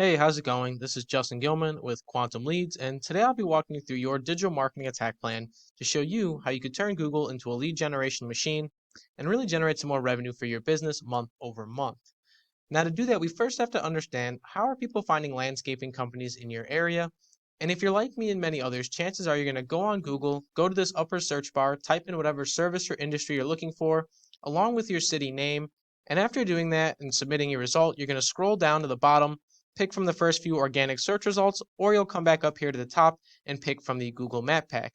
Hey, how's it going? This is Justin Gilman with Quantum Leads, and today I'll be walking you through your digital marketing attack plan to show you how you could turn Google into a lead generation machine and really generate some more revenue for your business month over month. Now, to do that, we first have to understand how are people finding landscaping companies in your area? And if you're like me and many others, chances are you're going to go on Google, go to this upper search bar, type in whatever service or industry you're looking for, along with your city name. And after doing that and submitting your result, you're going to scroll down to the bottom, pick from the first few organic search results, or you'll come back up here to the top and pick from the Google Map Pack.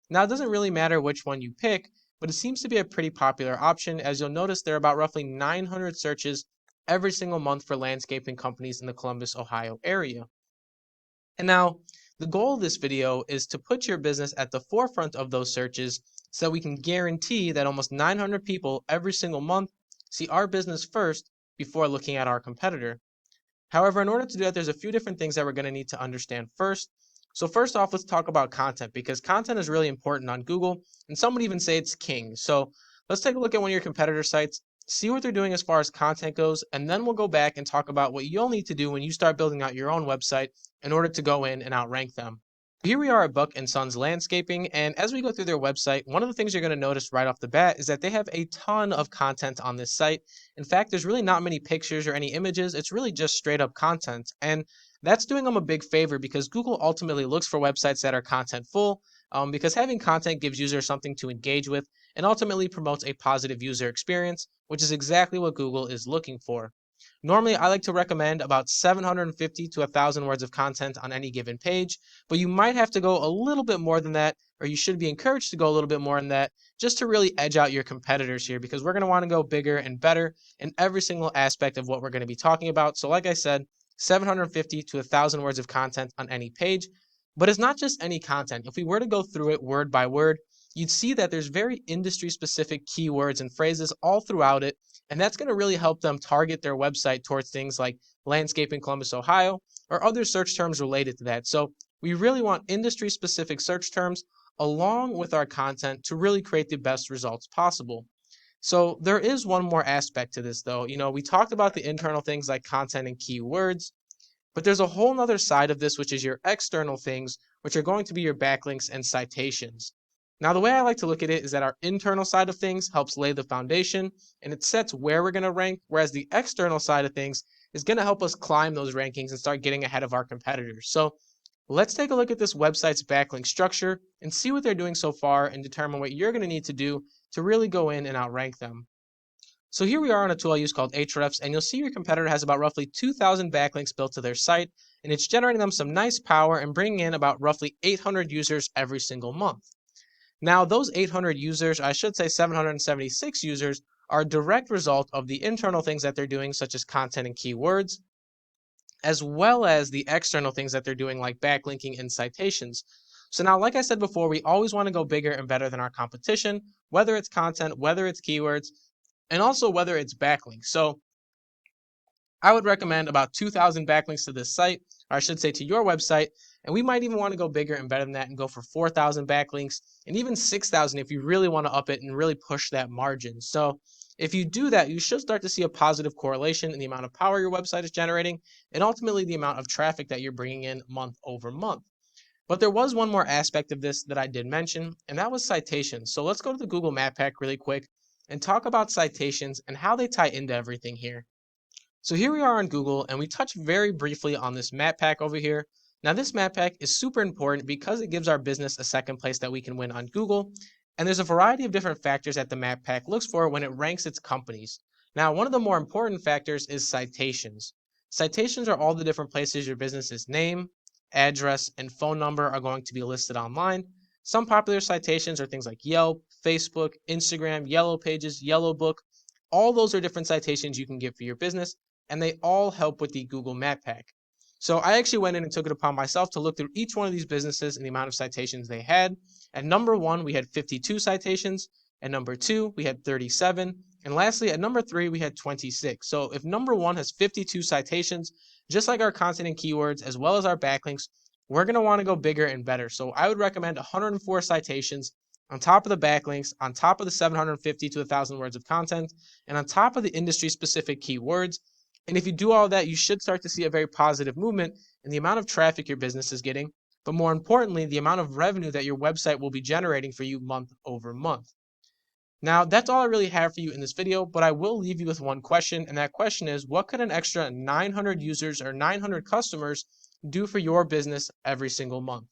Now, it doesn't really matter which one you pick, but it seems to be a pretty popular option, as you'll notice there are about roughly 900 searches every single month for landscaping companies in the Columbus, Ohio area. And now, the goal of this video is to put your business at the forefront of those searches so we can guarantee that almost 900 people every single month see our business first before looking at our competitor. However, in order to do that, there's a few different things that we're going to need to understand first. So first off, let's talk about content because content is really important on Google, and some would even say it's king. So let's take a look at one of your competitor sites, see what they're doing as far as content goes, and then we'll go back and talk about what you'll need to do when you start building out your own website in order to go in and outrank them. Here we are at Buck and Sons Landscaping, and as we go through their website, one of the things you're going to notice right off the bat is that they have a ton of content on this site. In fact, there's really not many pictures or any images. It's really just straight up content, and that's doing them a big favor because Google ultimately looks for websites that are content full, because having content gives users something to engage with and ultimately promotes a positive user experience, which is exactly what Google is looking for. Normally, I like to recommend about 750 to 1,000 words of content on any given page, but you might have to go a little bit more than that, or you should be encouraged to go a little bit more than that, just to really edge out your competitors here, because we're going to want to go bigger and better in every single aspect of what we're going to be talking about. So like I said, 750 to 1,000 words of content on any page, but it's not just any content. If we were to go through it word by word, you'd see that there's very industry specific keywords and phrases all throughout it, and that's going to really help them target their website towards things like landscape in Columbus, Ohio, or other search terms related to that. So we really want industry specific search terms along with our content to really create the best results possible. So there is one more aspect to this though. We talked about the internal things like content and keywords, but there's a whole nother side of this, which is your external things, which are going to be your backlinks and citations. Now, the way I like to look at it is that our internal side of things helps lay the foundation and it sets where we're going to rank, whereas the external side of things is going to help us climb those rankings and start getting ahead of our competitors. So let's take a look at this website's backlink structure and see what they're doing so far and determine what you're going to need to do to really go in and outrank them. So here we are on a tool I use called Ahrefs, and you'll see your competitor has about roughly 2,000 backlinks built to their site, and it's generating them some nice power and bringing in about roughly 800 users every single month. Now, those 800 users, I should say 776 users, are a direct result of the internal things that they're doing, such as content and keywords, as well as the external things that they're doing, like backlinking and citations. So now, like I said before, we always want to go bigger and better than our competition, whether it's content, whether it's keywords, and also whether it's backlinks. So I would recommend about 2,000 backlinks to this site, or I should say to your website, and we might even want to go bigger and better than that and go for 4,000 backlinks and even 6,000 if you really want to up it and really push that margin. So if you do that, you should start to see a positive correlation in the amount of power your website is generating and ultimately the amount of traffic that you're bringing in month over month. But there was one more aspect of this that I did mention, and that was citations. So let's go to the Google Map Pack really quick and talk about citations and how they tie into everything here. So here we are on Google, and we touch very briefly on this map pack over here. Now this map pack is super important because it gives our business a second place that we can win on Google, and there's a variety of different factors that the map pack looks for when it ranks its companies. Now one of the more important factors is citations. Citations are all the different places your business's name, address, and phone number are going to be listed online. Some popular citations are things like Yelp, Facebook, Instagram, Yellow Pages, Yellow Book. All those are different citations you can get for your business, and they all help with the Google Map Pack. So I actually went in and took it upon myself to look through each one of these businesses and the amount of citations they had. At number 1, we had 52 citations. At number 2, we had 37. And lastly, at number 3, we had 26. So if number 1 has 52 citations, just like our content and keywords, as well as our backlinks, we're going to want to go bigger and better. So I would recommend 104 citations on top of the backlinks, on top of the 750 to 1,000 words of content, and on top of the industry-specific keywords. And if you do all that, you should start to see a very positive movement in the amount of traffic your business is getting, but more importantly, the amount of revenue that your website will be generating for you month over month. Now, that's all I really have for you in this video, but I will leave you with one question, and that question is, what could an extra 900 users or 900 customers do for your business every single month?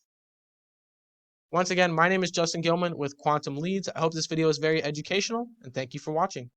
Once again, my name is Justin Gilman with Quantum Leads. I hope this video is very educational, and thank you for watching.